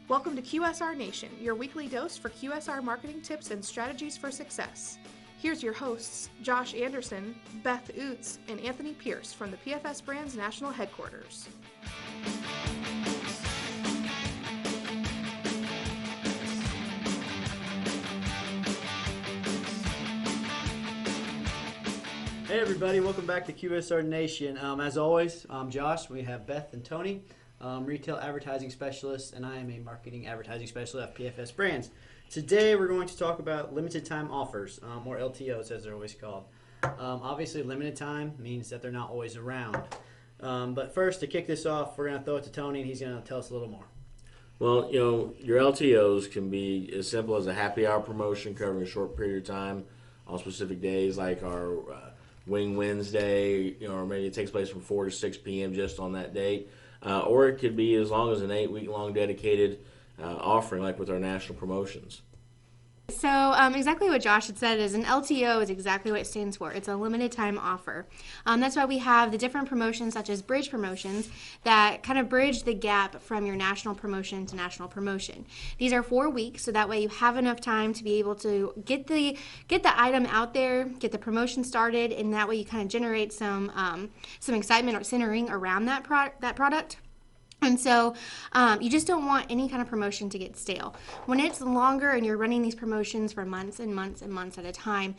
Welcome to QSR Nation, your weekly dose for QSR marketing tips and strategies for success. Here's your hosts, Josh Anderson, Beth Oots, and Anthony Pierce from the PFS Brands National Headquarters. Hey everybody, welcome back to QSR Nation. As always, I'm Josh. We have Beth and Tony, retail advertising specialists, and I am a marketing advertising specialist at PFS Brands. Today we're going to talk about limited time offers, or LTOs as they're always called. Obviously limited time means that they're not always around. But first, to kick this off, we're going to throw it to Tony and he's going to tell us a little more. Well, your LTOs can be as simple as a happy hour promotion covering a short period of time on specific days like our Wing Wednesday, or maybe it takes place from 4 to 6 p.m. just on that date. Or it could be as long as an 8-week-long dedicated offering like with our national promotions. So exactly what Josh had said is an LTO is exactly what it stands for. It's a limited time offer. That's why we have the different promotions such as bridge promotions that kind of bridge the gap from your national promotion to national promotion. These are 4 weeks, so that way you have enough time to be able to get the item out there, get the promotion started, and that way you kind of generate some excitement or centering around that product. And so you just don't want any kind of promotion to get stale. When it's longer and you're running these promotions for months and months and months at a time,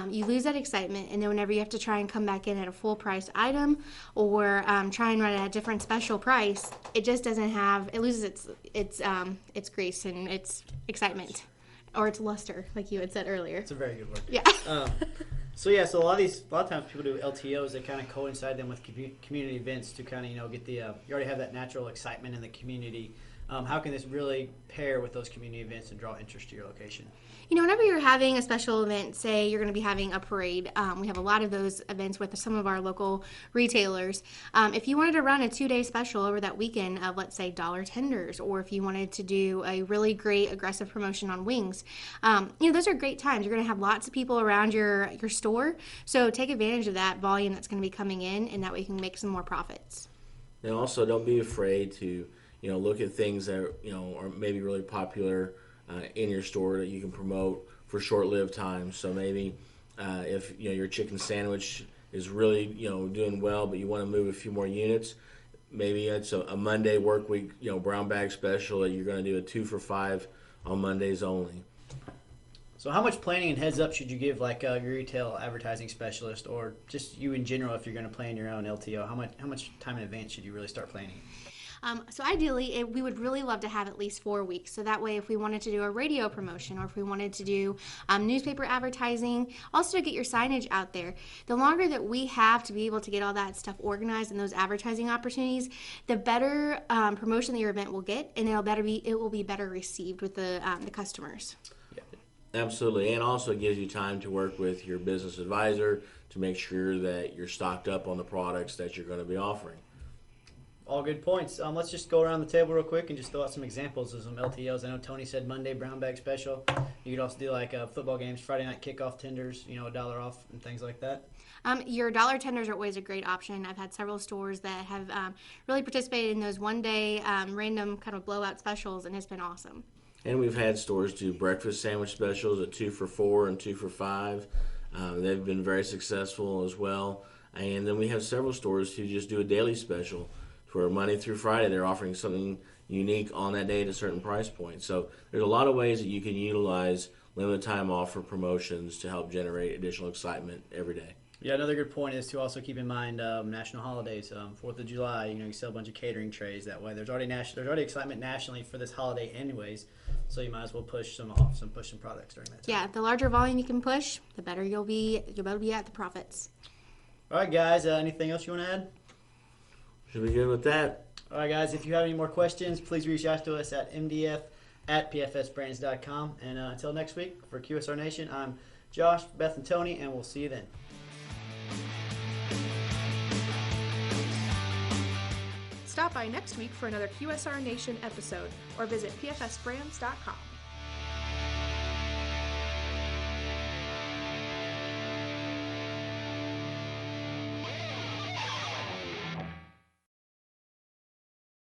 you lose that excitement. And then whenever you have to try and come back in at a full price item or try and run at a different special price, it just doesn't have, it loses its grace and its excitement. Or its luster, like you had said earlier. It's a very good word. Yeah. So a lot of times people do LTOs. They kind of coincide them with community events to kind of get the you already have that natural excitement in the community. How can this really pair with those community events and draw interest to your location? Whenever you're having a special event, say you're going to be having a parade, we have a lot of those events with some of our local retailers. If you wanted to run a 2-day special over that weekend of, let's say, dollar tenders, or if you wanted to do a really great aggressive promotion on wings, those are great times. You're going to have lots of people around your store, so take advantage of that volume that's going to be coming in, and that way you can make some more profits. And also, don't be afraid to look at things that are maybe really popular in your store that you can promote for short-lived times. So maybe if your chicken sandwich is really doing well, but you want to move a few more units, maybe it's a Monday work week brown bag special that you're going to do a 2 for $5 on Mondays only. So how much planning and heads up should you give your retail advertising specialist, or just you in general if you're going to plan your own LTO? How much time in advance should you really start planning? So ideally, we would really love to have at least 4 weeks. So that way, if we wanted to do a radio promotion or if we wanted to do newspaper advertising, also to get your signage out there, the longer that we have to be able to get all that stuff organized and those advertising opportunities, the better promotion that your event will get, and it will be better received with the customers. Yeah, absolutely, and also it gives you time to work with your business advisor to make sure that you're stocked up on the products that you're going to be offering. All good points. Let's just go around the table real quick and just throw out some examples of some LTOs. I know Tony said Monday brown bag special. You could also do football games, Friday night kickoff tenders, $1 off and things like that. Your dollar tenders are always a great option. I've had several stores that have really participated in those one-day random kind of blowout specials, and it's been awesome. And we've had stores do breakfast sandwich specials at 2 for $4 and 2 for $5. They've been very successful as well. And then we have several stores who just do a daily special. For Monday through Friday, they're offering something unique on that day at a certain price point. So there's a lot of ways that you can utilize limited time offer promotions to help generate additional excitement every day. Yeah, another good point is to also keep in mind national holidays. 4th of July, you sell a bunch of catering trays that way. There's already excitement nationally for this holiday anyways, so you might as well push some products during that time. Yeah, the larger volume you can push, the better you'll be at the profits. All right, guys, anything else you want to add? Should be good with that. All right, guys, if you have any more questions, please reach out to us at mdf@pfsbrands.com. And until next week, for QSR Nation, I'm Josh, Beth, and Tony, and we'll see you then. Stop by next week for another QSR Nation episode or visit pfsbrands.com.